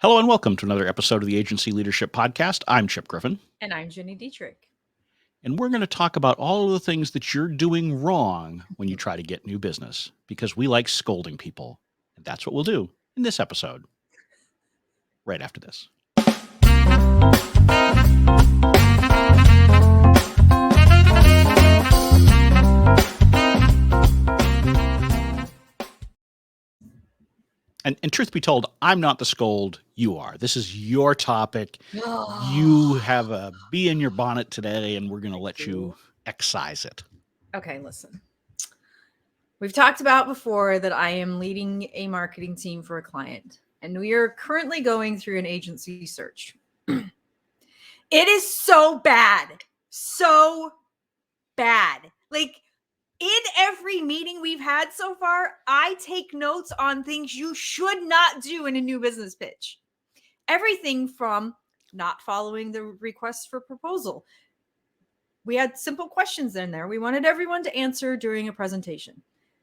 Hello and welcome to another episode of the Agency Leadership Podcast. I'm Chip Griffin, And I'm Gini Dietrich. and we're going to talk about all of the things that you're doing wrong when you try to get new business because we like scolding people. And that's what we'll do in this episode, right after this. And truth be told, I'm not the scold, you are. This is your topic. You have a bee in your bonnet today, and we're going to let you excise it. Okay, listen. We've talked about before that I am leading a marketing team for a client, and we are currently going through an agency search. It is so bad. So bad. Like, in every meeting we've had so far, I take notes on things you should not do in a new business pitch. Everything from not following the request for proposal. We had simple questions in there we wanted everyone to answer during a presentation.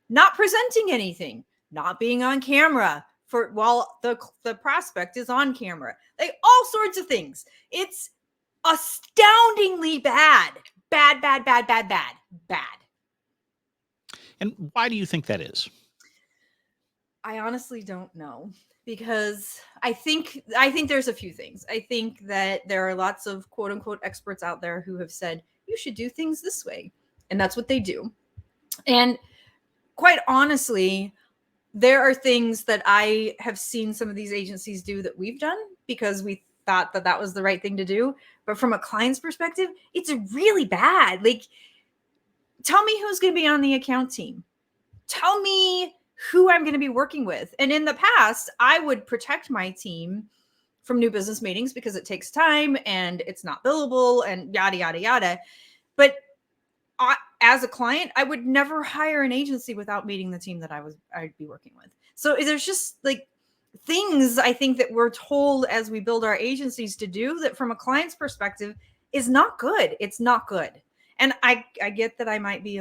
Not presenting anything, not being on camera while the prospect is on camera. Like all sorts of things. It's astoundingly bad. Bad. And why do you think that is? I honestly don't know, because I think there's a few things. I think that there are lots of quote unquote experts out there who have said you should do things this way, and that's what they do. And quite honestly, there are things that I have seen some of these agencies do that we've done because we thought that that was the right thing to do. But from a client's perspective, it's really bad. Like, tell me who's going to be on the account team. Tell me who I'm going to be working with. And in the past, I would protect my team from new business meetings because it takes time and it's not billable and yada, yada, yada. But as a client, I would never hire an agency without meeting the team that I'd be working with. So there's just like things I think that we're told as we build our agencies to do that from a client's perspective is not good. It's not good. And I get that I might be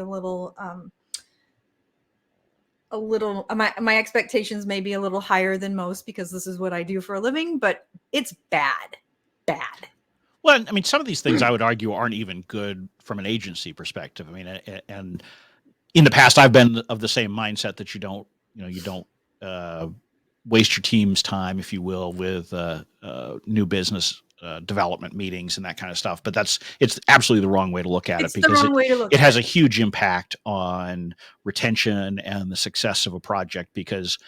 my expectations may be a little higher than most because this is what I do for a living, but it's bad. Well, I mean, some of these things I would argue aren't even good from an agency perspective. I mean, and in the past, I've been of the same mindset that you don't waste your team's time, if you will, with new business development meetings and that kind of stuff. But it's absolutely the wrong way to look at it because it has a huge impact on retention and the success of a project. Because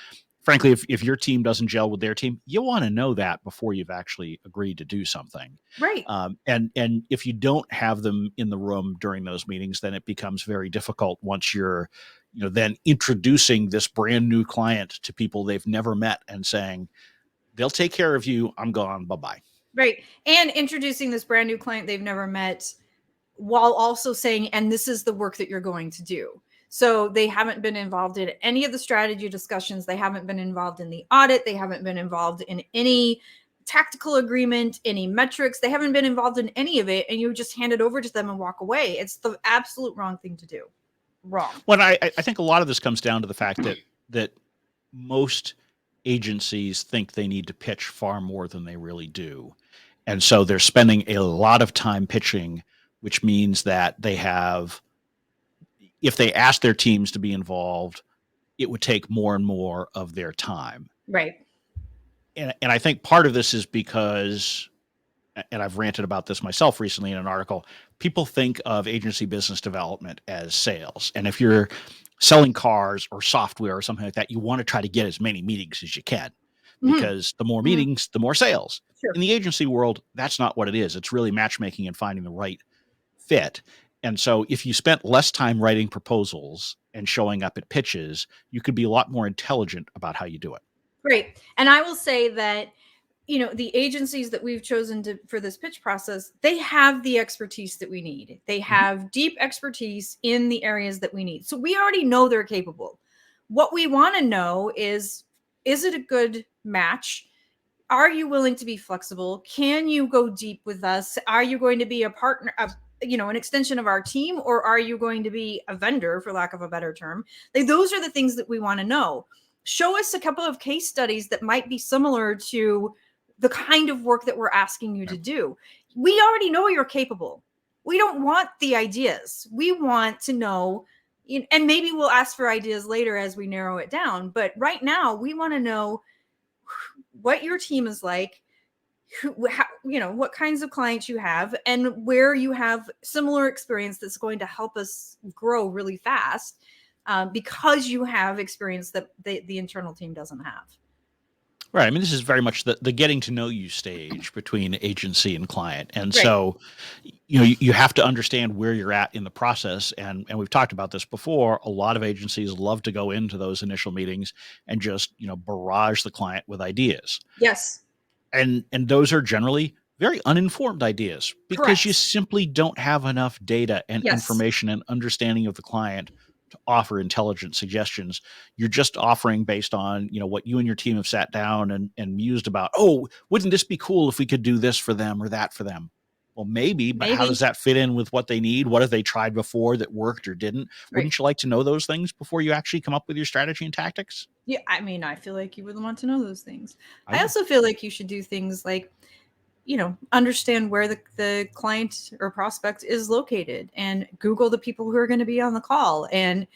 frankly, if your team doesn't gel with their team, you want to know that before you've actually agreed to do something. Right. And if you don't have them in the room during those meetings, then it becomes very difficult once you're, then introducing this brand new client to people they've never met and saying, they'll take care of you. I'm gone. Bye-bye. Right. And introducing this brand new client they've never met while also saying, and this is the work that you're going to do. So they haven't been involved in any of the strategy discussions. They haven't been involved in the audit. They haven't been involved in any tactical agreement, any metrics. They haven't been involved in any of it. And you just hand it over to them and walk away. It's the absolute wrong thing to do. Wrong. Well, I think a lot of this comes down to the fact that most agencies think they need to pitch far more than they really do. And so they're spending a lot of time pitching, which means that they have, if they ask their teams to be involved, it would take more and more of their time. Right. And I think part of this is because, and I've ranted about this myself recently in an article, people think of agency business development as sales. And if you're selling cars or software or something like that, you want to try to get as many meetings as you can, because the more meetings, the more sales. Sure. In the agency world, that's not what it is. It's really matchmaking and finding the right fit. And so if you spent less time writing proposals and showing up at pitches, you could be a lot more intelligent about how you do it. Great. And I will say that, the agencies that we've chosen for this pitch process, they have the expertise that we need. They have deep expertise in the areas that we need. So we already know they're capable. What we want to know is it a good match? Are you willing to be flexible? Can you go deep with us? Are you going to be a partner, an extension of our team, or are you going to be a vendor, for lack of a better term? Like, those are the things that we want to know. Show us a couple of case studies that might be similar to the kind of work that we're asking you to do. We already know you're capable. We don't want the ideas. We want to know, and maybe we'll ask for ideas later as we narrow it down. But right now, we want to know what your team is like, what kinds of clients you have, and where you have similar experience that's going to help us grow really fast, because you have experience that the internal team doesn't have. Right. I mean, this is very much the getting to know you stage between agency and client. And Right. so, you have to understand where you're at in the process. And we've talked about this before. A lot of agencies love to go into those initial meetings and just, barrage the client with ideas. Yes. And those are generally very uninformed ideas because you Correct. simply don't have enough data and Yes. information and understanding of the client to offer intelligent suggestions. You're just offering based on, what you and your team have sat down and mused about. Oh, wouldn't this be cool if we could do this for them or that for them? Well, maybe, but how does Maybe. that fit in with what they need? What have they tried before that worked or didn't? Right. Wouldn't you like to know those things before you actually come up with your strategy and tactics? Yeah, I mean, I feel like you would want to know those things. I I do. also feel like you should do things like, understand where the client or prospect is located, and Google the people who are going to be on the call, and,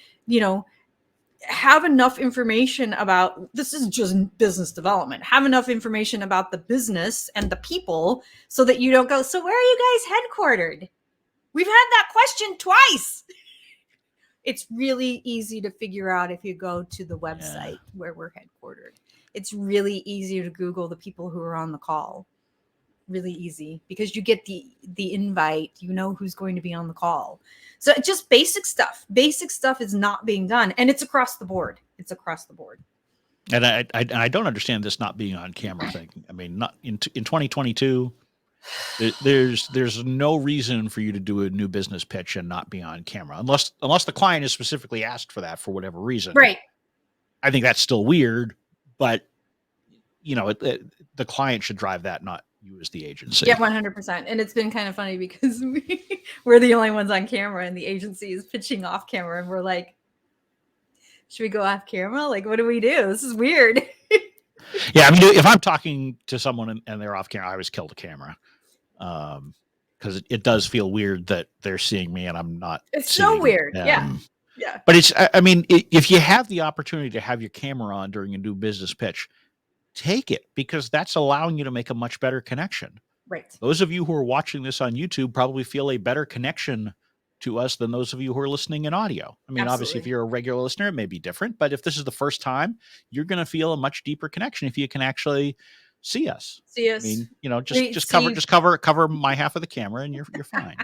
have enough information about, this is just business development, have enough information about the business and the people so that you don't go, so where are you guys headquartered? We've had that question twice. It's really easy to figure out if you go to the website where we're headquartered. It's really easy to Google the people who are on the call. Really easy, because you get the invite, who's going to be on the call. So just basic stuff is not being done, and it's across the board. And I don't understand this not being on camera thing. I mean, not in 2022, there's no reason for you to do a new business pitch and not be on camera, unless the client is specifically asked for that for whatever reason. Right. I think that's still weird, but the client should drive that, not you as the agency. Yeah, 100%. And it's been kind of funny because we're the only ones on camera, and the agency is pitching off camera, and we're like, should we go off camera? Like, what do we do? This is weird. Yeah, I mean, if I'm talking to someone and they're off camera, I always kill the camera, because it does feel weird that they're seeing me and I'm not. It's so weird. Them. Yeah. But I mean, if you have the opportunity to have your camera on during a new business pitch, take it, because that's allowing you to make a much better connection. Right. Those of you who are watching this on YouTube probably feel a better connection to us than those of you who are listening in audio. I mean, Obviously, if you're a regular listener, it may be different, but if this is the first time, you're going to feel a much deeper connection if you can actually see us. I mean, just cover my half of the camera and you're fine.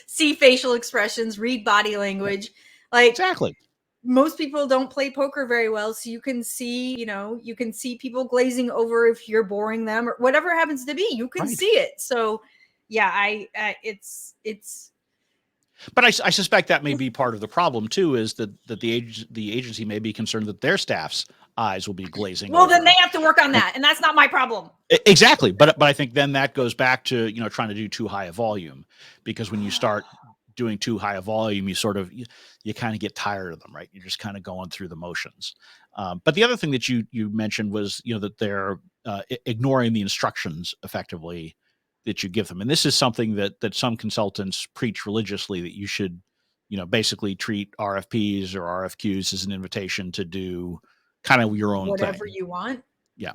See facial expressions, read body language. Like, exactly. Most people don't play poker very well, so you can see people glazing over if you're boring them or whatever it happens to be. You can see it. So, yeah, it's. But I suspect that may be part of the problem too, is that the agency may be concerned that their staff's eyes will be glazing. Well, over. Then they have to work on that, and that's not my problem. Exactly, but I think then that goes back to trying to do too high a volume, because when you start doing too high a volume, you kind of get tired of them, right? You're just kind of going through the motions. But the other thing that you mentioned was that they're ignoring the instructions effectively that you give them, and this is something that some consultants preach religiously, that you should basically treat RFPs or RFQs as an invitation to do kind of your own whatever thing. You want. Yeah,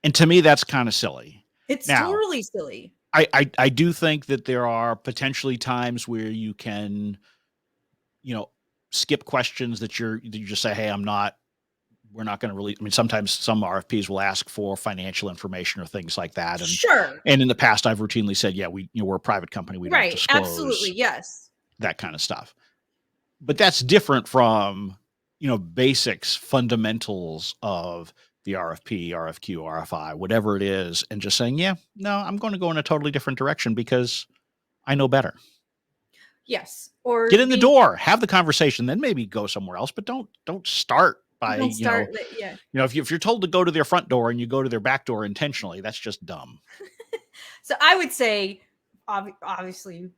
and to me that's kind of silly. It's totally silly. I do think that there are potentially times where you can, skip questions that you just say, hey, we're not going to really, I mean, sometimes some RFPs will ask for financial information or things like that. And sure. And in the past, I've routinely said, yeah, we're a private company. We don't disclose. Absolutely. Yes. That kind of stuff. But that's different from, basics, fundamentals of the RFP, RFQ, RFI, whatever it is, and just saying, yeah, no, I'm going to go in a totally different direction because I know better. Yes. Or get in the door, have the conversation, then maybe go somewhere else, but don't start by, if you're told to go to their front door and you go to their back door intentionally, that's just dumb. So I would say, obviously,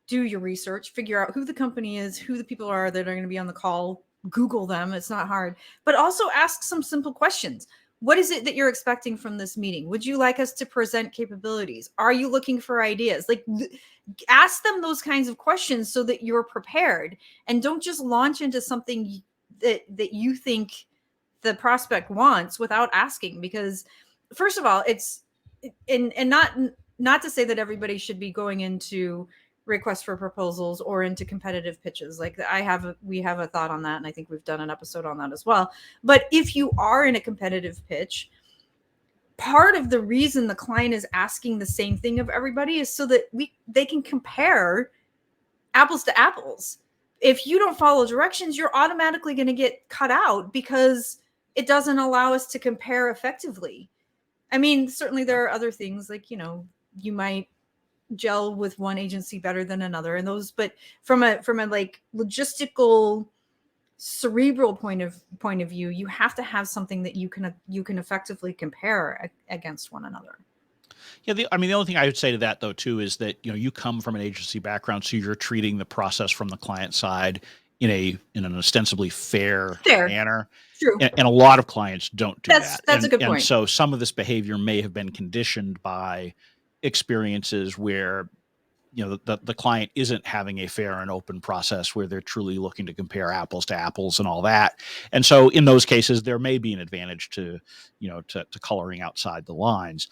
do your research, figure out who the company is, who the people are that are going to be on the call, Google them. It's not hard, but also ask some simple questions. what is it that you're expecting from this meeting? Would you like us to present capabilities? Are you looking for ideas? Like, ask them those kinds of questions so that you're prepared, and don't just launch into something that you think the prospect wants without asking. Because first of all, it's and not to say that everybody should be going into requests for proposals or into competitive pitches. Like we have a thought on that, and I think we've done an episode on that as well. But if you are in a competitive pitch, part of the reason the client is asking the same thing of everybody is so that they can compare apples to apples. If you don't follow directions, you're automatically going to get cut out because it doesn't allow us to compare effectively. I mean, certainly there are other things like, you might gel with one agency better than another, and those, but from a like logistical, cerebral point of view, you have to have something that you can effectively compare against one another. Yeah, the only thing I would say to that, though, too, is that you come from an agency background, so you're treating the process from the client side in an ostensibly fair manner. True. And a lot of clients don't do that. That's a good point. And so some of this behavior may have been conditioned by experiences where the client isn't having a fair and open process where they're truly looking to compare apples to apples and all that. And so in those cases, there may be an advantage to coloring outside the lines.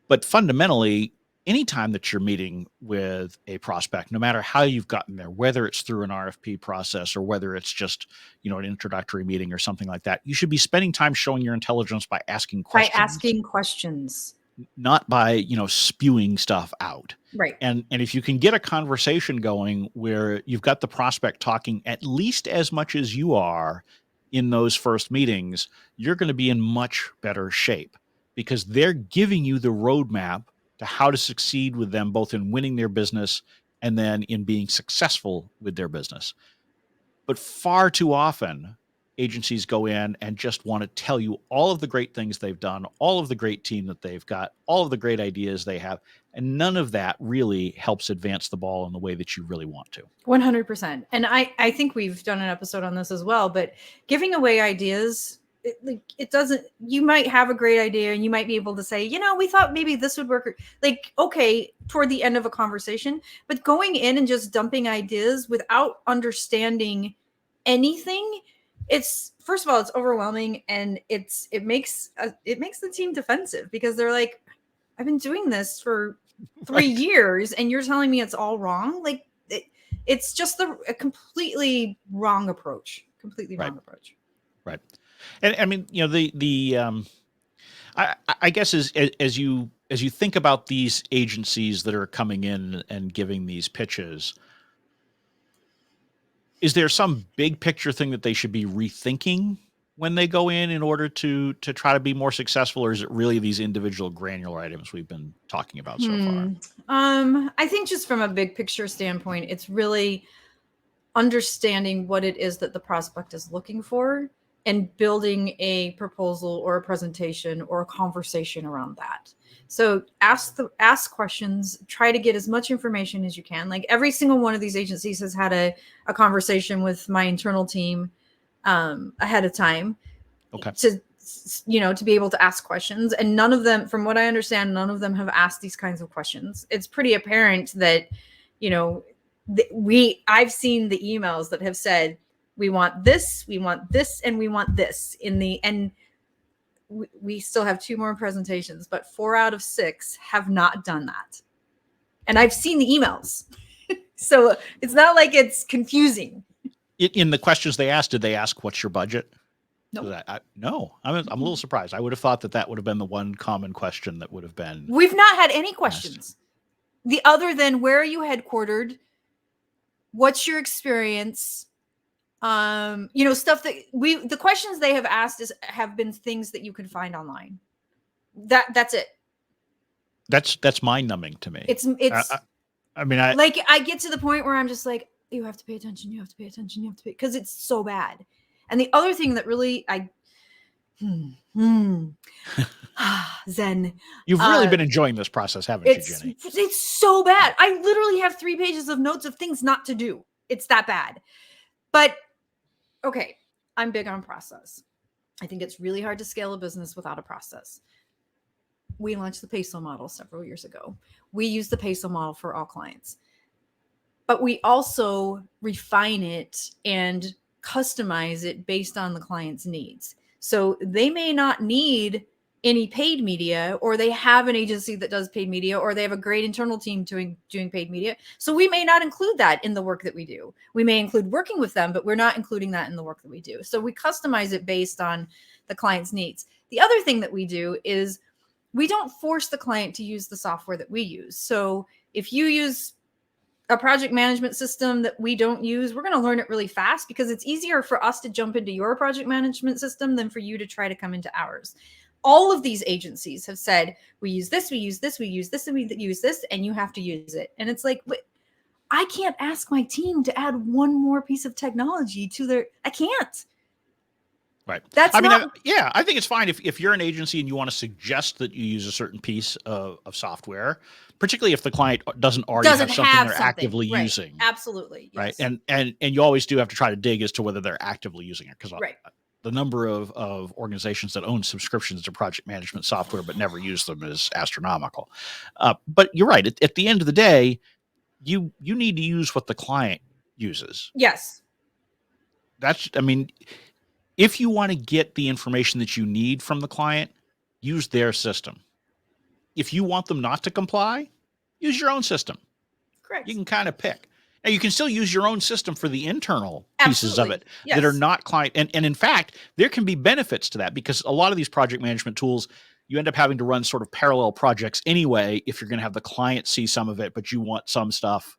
But fundamentally, anytime that you're meeting with a prospect, no matter how you've gotten there, whether it's through an RFP process or whether it's just, an introductory meeting or something like that, you should be spending time showing your intelligence by asking questions. Not by, spewing stuff out. Right. And if you can get a conversation going where you've got the prospect talking at least as much as you are in those first meetings, you're going to be in much better shape, because they're giving you the roadmap to how to succeed with them, both in winning their business and then in being successful with their business. But far too often, agencies go in and just want to tell you all of the great things they've done, all of the great team that they've got, all of the great ideas they have. And none of that really helps advance the ball in the way that you really want to. 100%. And I think we've done an episode on this as well, but giving away ideas, it doesn't, you might have a great idea and you might be able to say, we thought maybe this would work. Like, okay, toward the end of a conversation, but going in and just dumping ideas without understanding anything, it's, first of all, it's overwhelming, and it makes the team defensive, because they're like, I've been doing this for 3 years and you're telling me it's all wrong. Like, it's just a completely wrong approach. Right. And I mean, I guess as you think about these agencies that are coming in and giving these pitches, is there some big picture thing that they should be rethinking when they go in order to try to be more successful, or is it really these individual granular items we've been talking about so far? I think just from a big picture standpoint, it's really understanding what it is that the prospect is looking for and building a proposal or a presentation or a conversation around that. So ask questions, try to get as much information as you can. Like, every single one of these agencies has had a conversation with my internal team ahead of time. Okay. To be able to ask questions. And none of them, from what I understand, none of them have asked these kinds of questions. It's pretty apparent that, I've seen the emails that have said, we want this, and we want this and we still have 2 more presentations, but 4 out of 6 have not done that. And I've seen the emails. So it's not like it's confusing. In the questions they asked, did they ask, what's your budget? No. No, I'm a little surprised. I would have thought that would have been the one common question that would have been. We've not had any questions. The other than, where are you headquartered? What's your experience? Stuff that the questions they have asked have been things that you can find online. That's it. That's mind numbing to me. It's I get to the point where I'm just like, you have to pay attention. You have to pay attention. Because it's so bad. And the other thing that really Zen. You've really been enjoying this process, haven't you, Jenny? It's so bad. I literally have 3 pages of notes of things not to do. It's that bad. But okay, I'm big on process. I think it's really hard to scale a business without a process. We launched the peso model several years ago. We use the peso model for all clients, but we also refine it and customize it based on the client's needs. So they may not need any paid media, or they have an agency that does paid media, or they have a great internal team doing paid media. So we may not include that in the work that we do. We may include working with them, but we're not including that in the work that we do. So we customize it based on the client's needs. The other thing that we do is we don't force the client to use the software that we use. So if you use a project management system that we don't use, we're going to learn it really fast, because it's easier for us to jump into your project management system than for you to try to come into ours. All of these agencies have said, we use this, we use this, we use this, and we use this, and you have to use it. And it's like, I can't ask my team to add one more piece of technology to their, I can't. Right. That's I mean, not, I think it's fine if you're an agency and you want to suggest that you use a certain piece of software, particularly if the client doesn't already have something they're actively right. using. Absolutely. Right. Yes. And you always do have to try to dig as to whether they're actively using it, because Right. the number of organizations that own subscriptions to project management software but never use them is astronomical. But you're right. At the end of the day, you need to use what the client uses. Yes. I mean, if you want to get the information that you need from the client, use their system. If you want them not to comply, use your own system. Correct. You can kind of pick. Now, you can still use your own system for the internal pieces of it that are not client. And in fact, there can be benefits to that, because a lot of these project management tools, you end up having to run sort of parallel projects anyway if you're going to have the client see some of it, but you want some stuff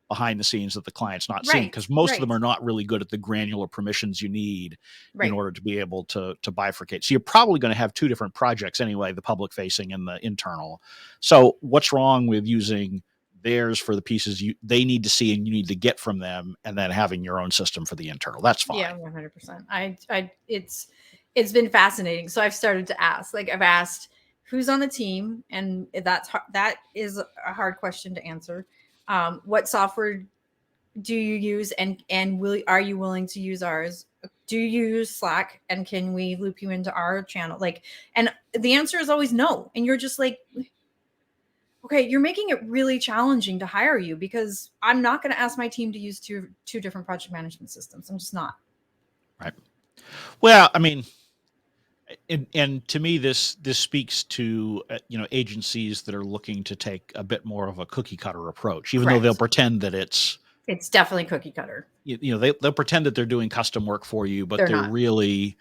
behind the scenes that the client's not seeing, because most of them are not really good at the granular permissions you need in order to be able to bifurcate. So you're probably going to have two different projects anyway, the public facing and the internal. So what's wrong with using theirs for the pieces they need to see and you need to get from them, and then having your own system for the internal? That's fine. Yeah, 100%. It's been fascinating. So I've started to ask, like, I've asked who's on the team, and that is a hard question to answer. What software do you use, and are you willing to use ours? Do you use Slack, and can we loop you into our channel? Like, and the answer is always no. And you're just like, okay, you're making it really challenging to hire you, because I'm not going to ask my team to use two different project management systems. I'm just not. Right. Well, I mean, and to me, this speaks to agencies that are looking to take a bit more of a cookie cutter approach, even though they'll pretend that it's definitely cookie cutter. They'll pretend that they're doing custom work for you, but they're really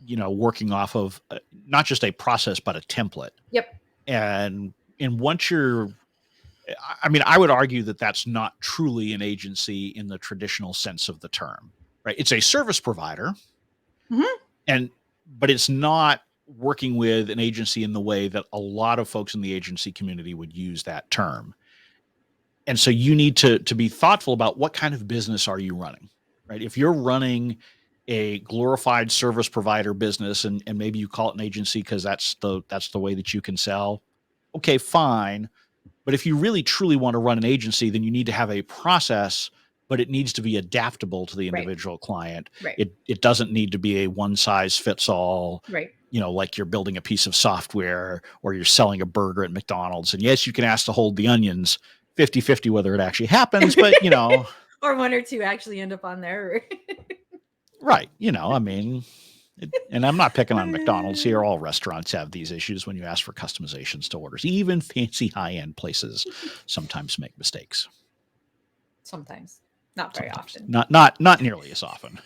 working off of not just a process but a template. Yep. And once I mean, I would argue that that's not truly an agency in the traditional sense of the term, right? It's a service provider, but it's not working with an agency in the way that a lot of folks in the agency community would use that term. And so you need to be thoughtful about what kind of business are you running, right? If you're running a glorified service provider business, and maybe you call it an agency because that's the way that you can sell, okay, fine. But if you really truly want to run an agency, then you need to have a process, but it needs to be adaptable to the individual client. It doesn't need to be a one size fits all, like you're building a piece of software or you're selling a burger at McDonald's. And yes, you can ask to hold the onions 50-50 whether it actually happens, but or one or two actually end up on there. Right. I mean, and I'm not picking on McDonald's here. All restaurants have these issues when you ask for customizations to orders. Even fancy high-end places sometimes make mistakes. Sometimes. Not very often. Not nearly as often.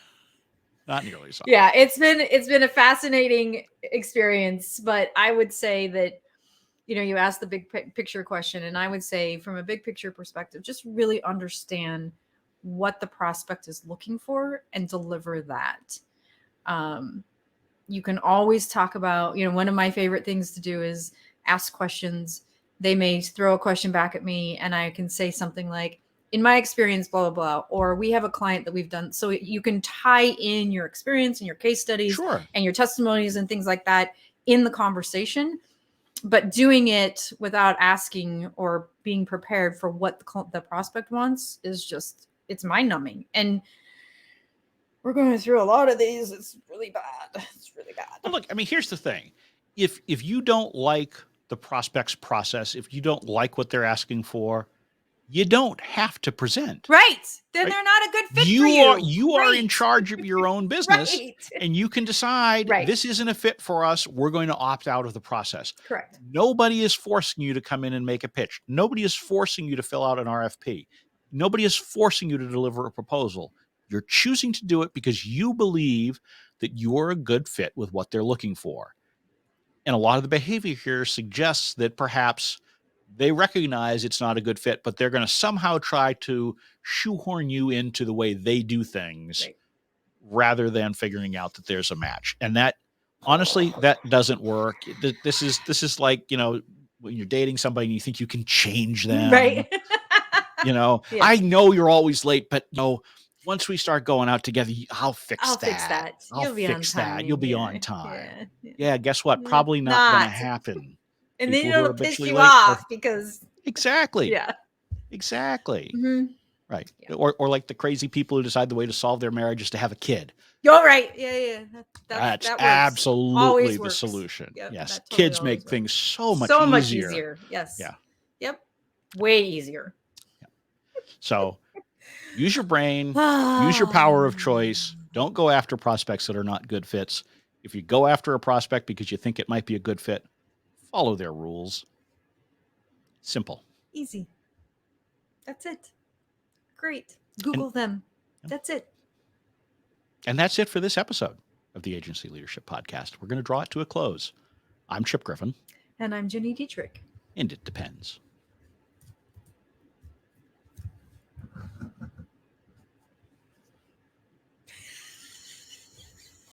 Not nearly as often. Yeah, it's been a fascinating experience, but I would say that you asked the big picture question, and I would say from a big picture perspective, just really understand what the prospect is looking for and deliver that. You can always talk about, one of my favorite things to do is ask questions. They may throw a question back at me and I can say something like, in my experience, blah, blah, blah, or we have a client that we've done. So you can tie in your experience and your case studies and your testimonies and things like that in the conversation, but doing it without asking or being prepared for what the prospect wants is just, it's mind numbing. And we're going through a lot of these. It's really bad. It's really bad. Well, look, I mean, here's the thing. If you don't like the prospect's process, if you don't like what they're asking for, you don't have to present. Right. Then Right? they're not a good fit for you. You are in Right. charge of your own business, Right. and you can decide Right. this isn't a fit for us. We're going to opt out of the process. Correct. Nobody is forcing you to come in and make a pitch. Nobody is forcing you to fill out an RFP. Nobody is forcing you to deliver a proposal. You're choosing to do it because you believe that you're a good fit with what they're looking for. And a lot of the behavior here suggests that perhaps they recognize it's not a good fit, but they're going to somehow try to shoehorn you into the way they do things Right. rather than figuring out that there's a match. And that, honestly, that doesn't work. This is like, when you're dating somebody and you think you can change them. Right. Yeah. I know you're always late, but once we start going out together, I'll fix that. You'll be on time. You'll be on time. Yeah. Guess what? Probably not going to happen. And People then who are it'll piss habitually you late off because Exactly. yeah. Exactly. Mhm. Right. Yeah. Or like the crazy people who decide the way to solve their marriage is to have a kid. You're right. Yeah. That's that works. absolutely Always the works. solution. Yep, Yes. that totally Kids always make works. things so much easier. Yes. Yeah. Yep. Way easier. So use your brain, use your power of choice. Don't go after prospects that are not good fits. If you go after a prospect because you think it might be a good fit, follow their rules. Simple. Easy. That's it. Great. Google them. That's it. And that's it for this episode of the Agency Leadership Podcast. We're going to draw it to a close. I'm Chip Griffin. And I'm Gini Dietrich. And it depends.